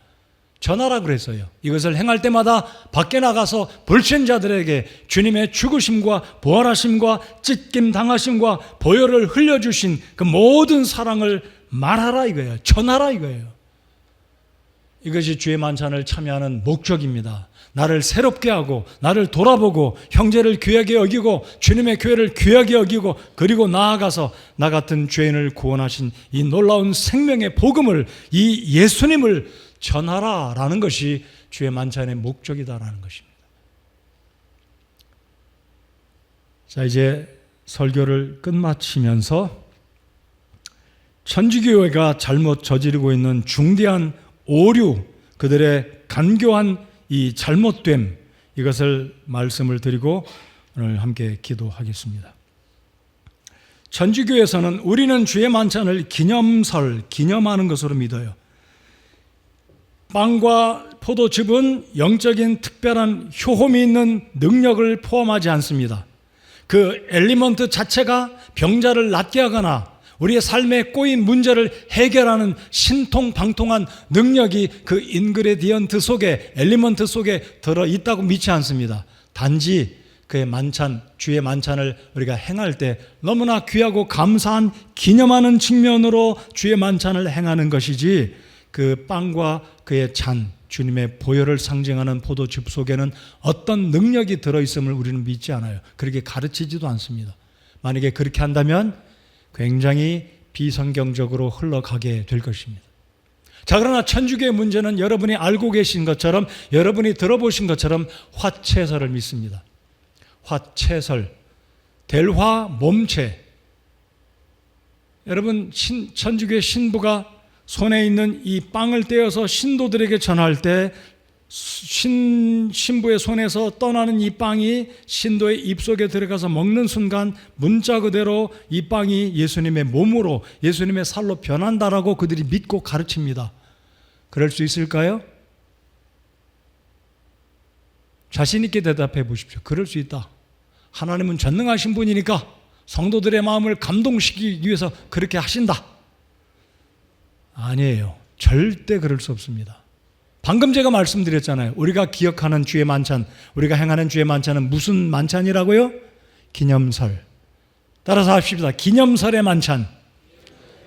전하라 그랬어요. 이것을 행할 때마다 밖에 나가서 불신자들에게 주님의 죽으심과 부활하심과 찢김 당하심과 보혈을 흘려주신 그 모든 사랑을 말하라 이거예요. 전하라 이거예요. 이것이 주의 만찬을 참여하는 목적입니다. 나를 새롭게 하고 나를 돌아보고 형제를 귀하게 여기고 주님의 교회를 귀하게 여기고 그리고 나아가서 나 같은 죄인을 구원하신 이 놀라운 생명의 복음을, 이 예수님을 전하라라는 것이 주의 만찬의 목적이다라는 것입니다. 자, 이제 설교를 끝마치면서 천주교회가 잘못 저지르고 있는 중대한 오류, 그들의 간교한 이 잘못됨, 이것을 말씀을 드리고 오늘 함께 기도하겠습니다. 천주교에서는 우리는 주의 만찬을 기념하는 것으로 믿어요. 빵과 포도즙은 영적인 특별한 효험이 있는 능력을 포함하지 않습니다. 그 엘리먼트 자체가 병자를 낫게 하거나 우리의 삶에 꼬인 문제를 해결하는 신통방통한 능력이 그 인그레디언트 속에, 엘리먼트 속에 들어있다고 믿지 않습니다. 단지 그의 만찬, 주의 만찬을 우리가 행할 때 너무나 귀하고 감사한 기념하는 측면으로 주의 만찬을 행하는 것이지, 그 빵과 그의 잔, 주님의 보혈을 상징하는 포도즙 속에는 어떤 능력이 들어있음을 우리는 믿지 않아요. 그렇게 가르치지도 않습니다. 만약에 그렇게 한다면 굉장히 비성경적으로 흘러가게 될 것입니다. 자, 그러나 천주교의 문제는 여러분이 알고 계신 것처럼, 여러분이 들어보신 것처럼 화채설을 믿습니다. 화채설, 델화 몸체. 여러분, 천주교의 신부가 손에 있는 이 빵을 떼어서 신도들에게 전할 때 신부의 손에서 떠나는 이 빵이 신도의 입속에 들어가서 먹는 순간 문자 그대로 이 빵이 예수님의 몸으로, 예수님의 살로 변한다라고 그들이 믿고 가르칩니다. 그럴 수 있을까요? 자신 있게 대답해 보십시오. 그럴 수 있다. 하나님은 전능하신 분이니까 성도들의 마음을 감동시키기 위해서 그렇게 하신다. 아니에요. 절대 그럴 수 없습니다. 방금 제가 말씀드렸잖아요. 우리가 기억하는 주의 만찬, 우리가 행하는 주의 만찬은 무슨 만찬이라고요? 기념설. 따라서 합시다. 기념설의 만찬.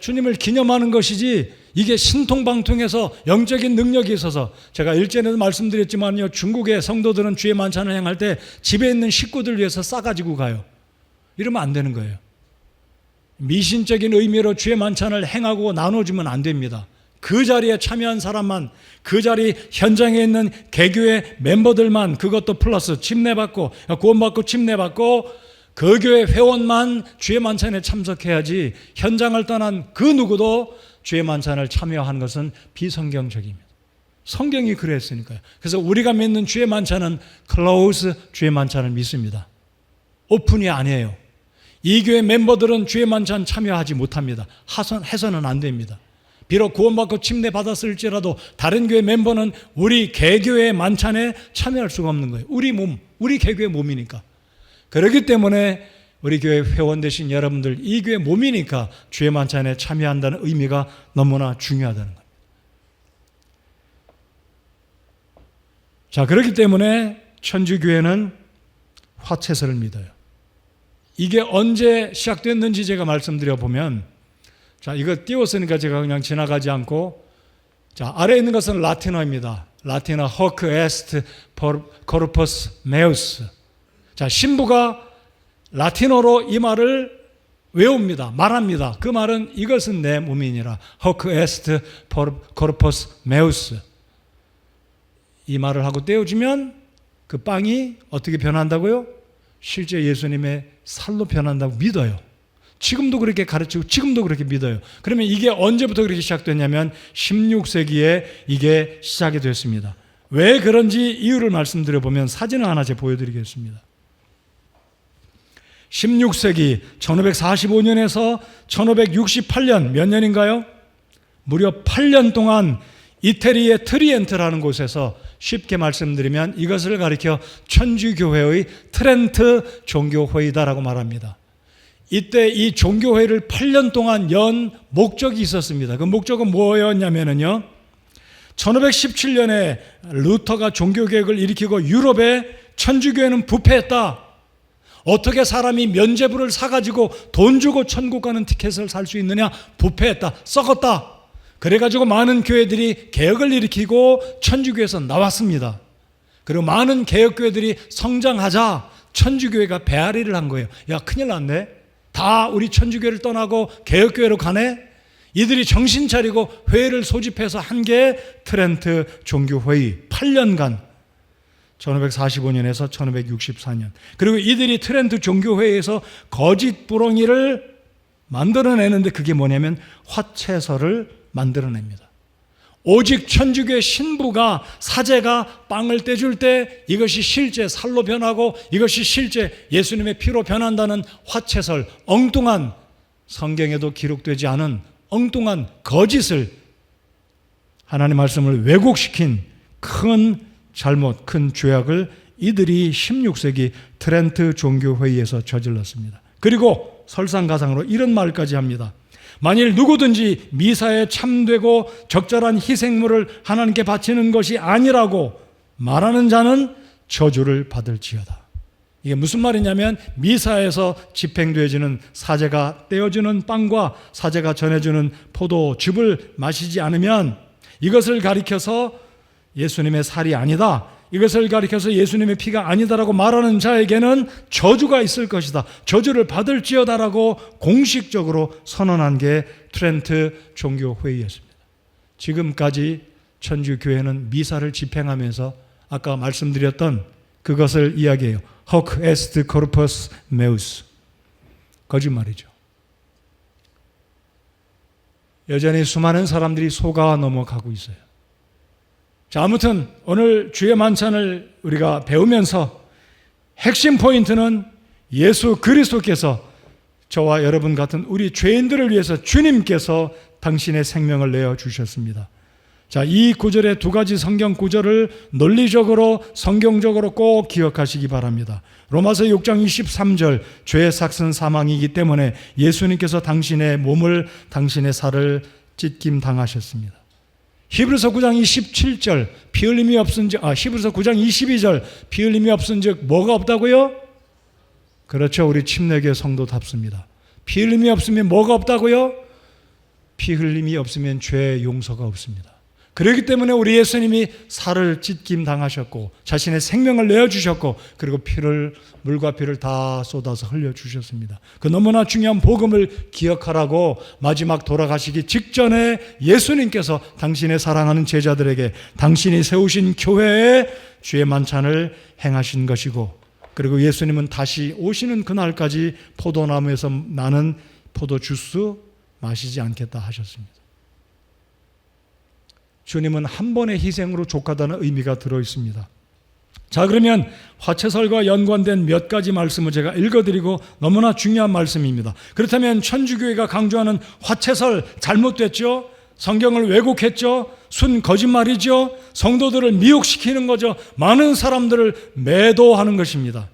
주님을 기념하는 것이지, 이게 신통방통해서 영적인 능력이 있어서, 제가 일전에도 말씀드렸지만요, 중국의 성도들은 주의 만찬을 행할 때 집에 있는 식구들 위해서 싸가지고 가요. 이러면 안 되는 거예요. 미신적인 의미로 주의 만찬을 행하고 나눠주면 안 됩니다. 그 자리에 참여한 사람만, 그 자리 현장에 있는 개교의 멤버들만, 그것도 플러스 침례받고 구원받고 침례받고 그 교회 회원만 주의 만찬에 참석해야지, 현장을 떠난 그 누구도 주의 만찬을 참여한 것은 비성경적입니다. 성경이 그랬으니까요. 그래서 우리가 믿는 주의 만찬은 클로즈 주의 만찬을 믿습니다. 오픈이 아니에요. 이 교회 멤버들은 주의 만찬 참여하지 못합니다. 해서는 안 됩니다. 비록 구원받고 침례받았을지라도 다른 교회 멤버는 우리 개교의 만찬에 참여할 수가 없는 거예요. 우리 개교의 몸이니까. 그렇기 때문에 우리 교회 회원 되신 여러분들, 이 교회 몸이니까 주의 만찬에 참여한다는 의미가 너무나 중요하다는 겁니다. 자, 그렇기 때문에 천주교회는 화채설을 믿어요. 이게 언제 시작됐는지 제가 말씀드려 보면, 자, 이거 띄웠으니까 제가 그냥 지나가지 않고, 자, 아래에 있는 것은 라틴어입니다. 라틴어 hoc est corpus meus. 자, 신부가 라틴어로 이 말을 외웁니다. 말합니다. 그 말은 이것은 내 몸이니라. hoc est corpus meus. 이 말을 하고 떼어주면 그 빵이 어떻게 변한다고요? 실제 예수님의 살로 변한다고 믿어요. 지금도 그렇게 가르치고 지금도 그렇게 믿어요. 그러면 이게 언제부터 그렇게 시작됐냐면 16세기에 이게 시작이 됐습니다. 왜 그런지 이유를 말씀드려보면 사진을 하나 제가 보여드리겠습니다. 16세기 1545년에서 1568년 몇 년인가요? 무려 8년 동안 이태리의 트리엔트라는 곳에서, 쉽게 말씀드리면 이것을 가리켜 천주교회의 트렌트 종교회의다라고 말합니다. 이때 이 종교회의를 8년 동안 연 목적이 있었습니다. 그 목적은 뭐였냐면요, 1517년에 루터가 종교개혁을 일으키고 유럽에 천주교회는 부패했다. 어떻게 사람이 면죄부를 사가지고 돈 주고 천국 가는 티켓을 살 수 있느냐? 부패했다. 썩었다. 그래가지고 많은 교회들이 개혁을 일으키고 천주교에서 나왔습니다. 그리고 많은 개혁교회들이 성장하자 천주교회가 배앓이를 한 거예요. 야, 큰일 났네. 다 우리 천주교회를 떠나고 개혁교회로 가네. 이들이 정신 차리고 회의를 소집해서 한 게 트렌트 종교회의, 8년간 1545년에서 1564년. 그리고 이들이 트렌트 종교회의에서 거짓 부렁이를 만들어내는데, 그게 뭐냐면 화채설을 만들어냅니다. 오직 천주교의 신부가, 사제가 빵을 떼줄 때 이것이 실제 살로 변하고 이것이 실제 예수님의 피로 변한다는 화채설, 엉뚱한, 성경에도 기록되지 않은 엉뚱한 거짓을, 하나님의 말씀을 왜곡시킨 큰 잘못, 큰 죄악을 이들이 16세기 트렌트 종교회의에서 저질렀습니다. 그리고 설상가상으로 이런 말까지 합니다. 만일 누구든지 미사에 참되고 적절한 희생물을 하나님께 바치는 것이 아니라고 말하는 자는 저주를 받을지어다. 이게 무슨 말이냐면, 미사에서 집행되어지는 사제가 떼어주는 빵과 사제가 전해주는 포도즙을 마시지 않으면, 이것을 가리켜서 예수님의 살이 아니다, 이것을 가리켜서 예수님의 피가 아니다라고 말하는 자에게는 저주가 있을 것이다, 저주를 받을지어다라고 공식적으로 선언한 게 트렌트 종교회의였습니다. 지금까지 천주교회는 미사를 집행하면서 아까 말씀드렸던 그것을 이야기해요. hoc est corpus meus. 거짓말이죠. 여전히 수많은 사람들이 속아 넘어가고 있어요. 자, 아무튼 오늘 주의 만찬을 우리가 배우면서 핵심 포인트는 예수 그리스도께서 저와 여러분 같은 우리 죄인들을 위해서 주님께서 당신의 생명을 내어 주셨습니다. 자, 이 구절의 두 가지 성경 구절을 논리적으로 성경적으로 꼭 기억하시기 바랍니다. 로마서 6장 23절, 죄의 삭은 사망이기 때문에 예수님께서 당신의 몸을, 당신의 살을 찢김 당하셨습니다. 히브리서 9장 27절, 피 흘림이 없은즉, 히브리서 9장 22절, 피 흘림이 없은즉 뭐가 없다고요? 그렇죠, 우리 침례교회 성도답습니다. 피 흘림이 없으면 뭐가 없다고요? 피 흘림이 없으면 죄의 용서가 없습니다. 그렇기 때문에 우리 예수님이 살을 찢김 당하셨고 자신의 생명을 내어주셨고 그리고 피를, 물과 피를 다 쏟아서 흘려주셨습니다. 그 너무나 중요한 복음을 기억하라고 마지막 돌아가시기 직전에 예수님께서 당신의 사랑하는 제자들에게 당신이 세우신 교회에 주의 만찬을 행하신 것이고, 그리고 예수님은 다시 오시는 그날까지 포도나무에서 나는 포도주스 마시지 않겠다 하셨습니다. 주님은 한 번의 희생으로 족하다는 의미가 들어있습니다. 자, 그러면 화채설과 연관된 몇 가지 말씀을 제가 읽어드리고 너무나 중요한 말씀입니다. 그렇다면 천주교회가 강조하는 화채설 잘못됐죠? 성경을 왜곡했죠? 순 거짓말이죠? 성도들을 미혹시키는 거죠? 많은 사람들을 매도하는 것입니다.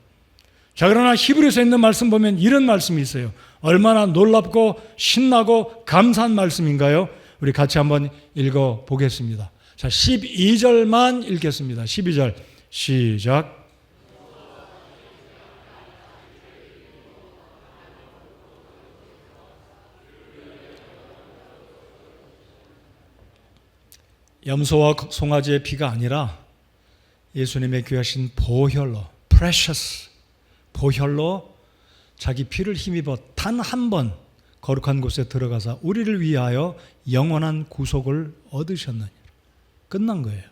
자, 그러나 히브리서에 있는 말씀 보면 이런 말씀이 있어요. 얼마나 놀랍고 신나고 감사한 말씀인가요? 우리 같이 한번 읽어보겠습니다. 자, 12절만 읽겠습니다. 12절 시작. 염소와 송아지의 피가 아니라 예수님의 귀하신 보혈로, precious 보혈로 자기 피를 힘입어 단 한 번 거룩한 곳에 들어가서 우리를 위하여 영원한 구속을 얻으셨느니라. 끝난 거예요.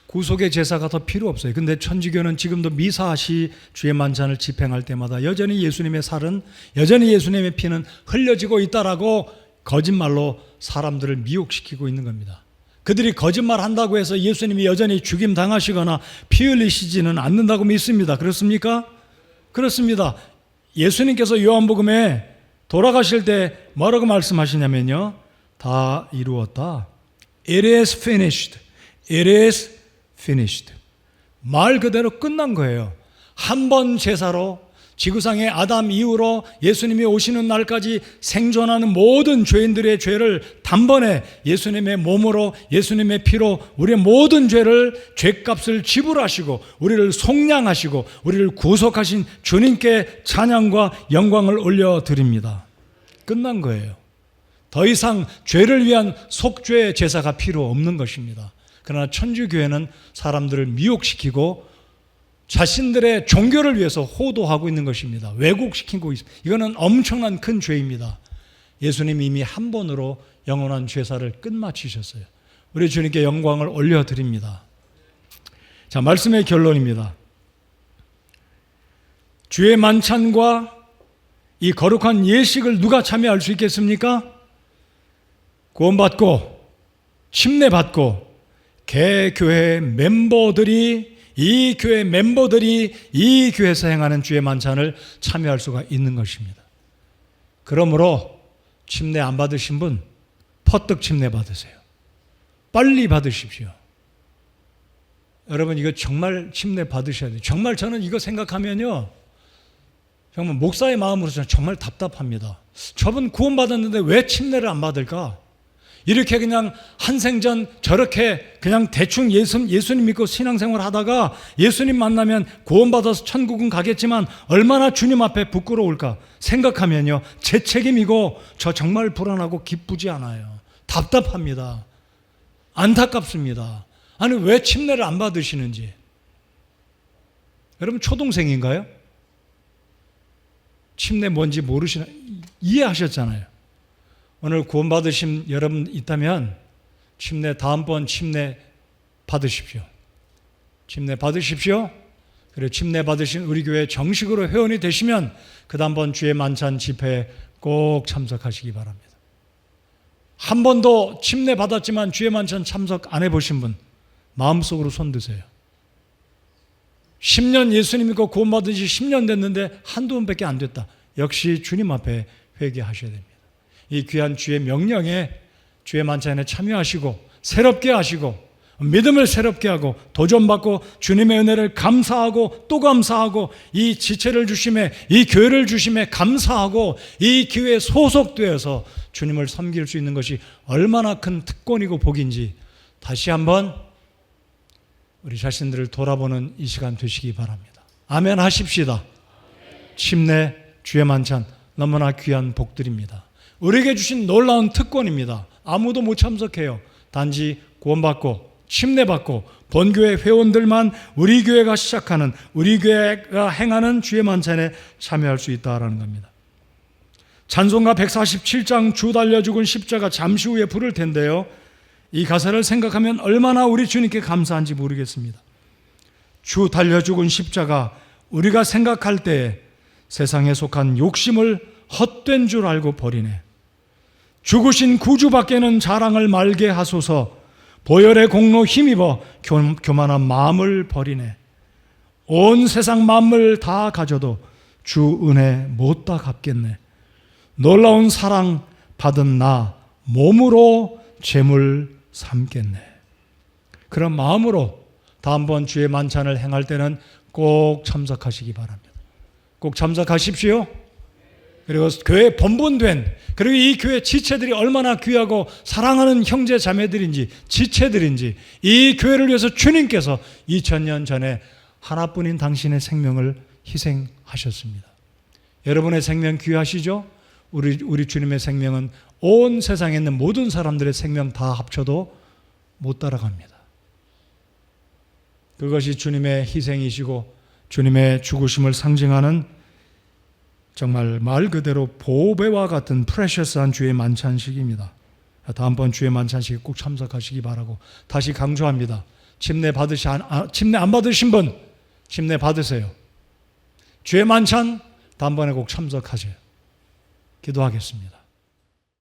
구속의 제사가 더 필요 없어요. 근데 천주교는 지금도 미사시 주의 만찬을 집행할 때마다 여전히 예수님의 살은, 여전히 예수님의 피는 흘려지고 있다라고 거짓말로 사람들을 미혹시키고 있는 겁니다. 그들이 거짓말한다고 해서 예수님이 여전히 죽임 당하시거나 피 흘리시지는 않는다고 믿습니다. 그렇습니까? 그렇습니다. 예수님께서 요한복음에 돌아가실 때 뭐라고 말씀하시냐면요, 다 이루었다. It is finished. It is finished. 말 그대로 끝난 거예요. 한 번 제사로 지구상의 아담 이후로 예수님이 오시는 날까지 생존하는 모든 죄인들의 죄를 단번에 예수님의 몸으로, 예수님의 피로 우리의 모든 죄를, 죄값을 지불하시고 우리를 속량하시고 우리를 구속하신 주님께 찬양과 영광을 올려드립니다. 끝난 거예요. 더 이상 죄를 위한 속죄 제사가 필요 없는 것입니다. 그러나 천주교회는 사람들을 미혹시키고 자신들의 종교를 위해서 호도하고 있는 것입니다. 왜곡시키고 있습니다. 이거는 엄청난 큰 죄입니다. 예수님이 이미 한 번으로 영원한 죄사를 끝마치셨어요. 우리 주님께 영광을 올려드립니다. 자, 말씀의 결론입니다. 주의 만찬과 이 거룩한 예식을 누가 참여할 수 있겠습니까? 구원받고 침례받고 개교회 멤버들이, 이 교회 멤버들이 이 교회에서 행하는 주의 만찬을 참여할 수가 있는 것입니다. 그러므로 침례 안 받으신 분 퍼뜩 침례 받으세요. 빨리 받으십시오. 여러분, 이거 정말 침례 받으셔야 돼요. 정말 저는 이거 생각하면요, 정말 목사의 마음으로서 정말 답답합니다. 저분 구원받았는데 왜 침례를 안 받을까? 이렇게 그냥 한 생전 저렇게 그냥 대충 예수님 믿고 신앙생활 하다가 예수님 만나면 구원받아서 천국은 가겠지만 얼마나 주님 앞에 부끄러울까 생각하면요, 제 책임이고 저 정말 불안하고 기쁘지 않아요. 답답합니다. 안타깝습니다. 아니, 왜 침례를 안 받으시는지. 여러분, 초동생인가요? 침례 뭔지 모르시나? 이해하셨잖아요. 오늘 구원받으신 여러분 있다면 침례, 다음번 침례 받으십시오. 침례 받으십시오. 그리고 침례 받으신 우리 교회 정식으로 회원이 되시면 그 다음번 주의 만찬 집회에 꼭 참석하시기 바랍니다. 한 번도 침례 받았지만 주의 만찬 참석 안 해보신 분 마음속으로 손 드세요. 10년 예수님 믿고 구원받은 지 10년 됐는데 한두 번밖에 안 됐다. 역시 주님 앞에 회개하셔야 됩니다. 이 귀한 주의 명령에, 주의 만찬에 참여하시고 새롭게 하시고 믿음을 새롭게 하고 도전받고 주님의 은혜를 감사하고 또 감사하고 이 지체를 주심에 이 교회를 주심에 감사하고 이 교회에 소속되어서 주님을 섬길 수 있는 것이 얼마나 큰 특권이고 복인지 다시 한번 우리 자신들을 돌아보는 이 시간 되시기 바랍니다. 아멘 하십시다. 침례, 주의 만찬 너무나 귀한 복들입니다. 우리에게 주신 놀라운 특권입니다. 아무도 못 참석해요. 단지 구원받고 침례받고 본교회 회원들만 우리 교회가 시작하는 우리 교회가 행하는 주의 만찬에 참여할 수 있다라는 겁니다. 찬송가 147장 주 달려 죽은 십자가 잠시 후에 부를 텐데요. 이 가사를 생각하면 얼마나 우리 주님께 감사한지 모르겠습니다. 주 달려 죽은 십자가 우리가 생각할 때에 세상에 속한 욕심을 헛된 줄 알고 버리네. 죽으신 구주밖에는 자랑을 말게 하소서. 보혈의 공로 힘입어 교만한 마음을 버리네. 온 세상 만물 다 가져도 주 은혜 못다 갚겠네. 놀라운 사랑 받은 나 몸으로 제물 삼겠네. 그런 마음으로 다음번 주의 만찬을 행할 때는 꼭 참석하시기 바랍니다. 꼭 참석하십시오. 그리고 교회 본분된 그리고 이 교회 지체들이 얼마나 귀하고 사랑하는 형제 자매들인지 지체들인지 이 교회를 위해서 주님께서 2000년 전에 하나뿐인 당신의 생명을 희생하셨습니다. 여러분의 생명 귀하시죠? 우리 주님의 생명은 온 세상에 있는 모든 사람들의 생명 다 합쳐도 못 따라갑니다. 그것이 주님의 희생이시고 주님의 죽으심을 상징하는 정말 말 그대로 보배와 같은 프레셔스한 주의 만찬식입니다. 다음번 주의 만찬식에 꼭 참석하시기 바라고 다시 강조합니다. 침례 안 받으신 분 침례 받으세요. 주의 만찬 다음번에 꼭 참석하세요. 기도하겠습니다.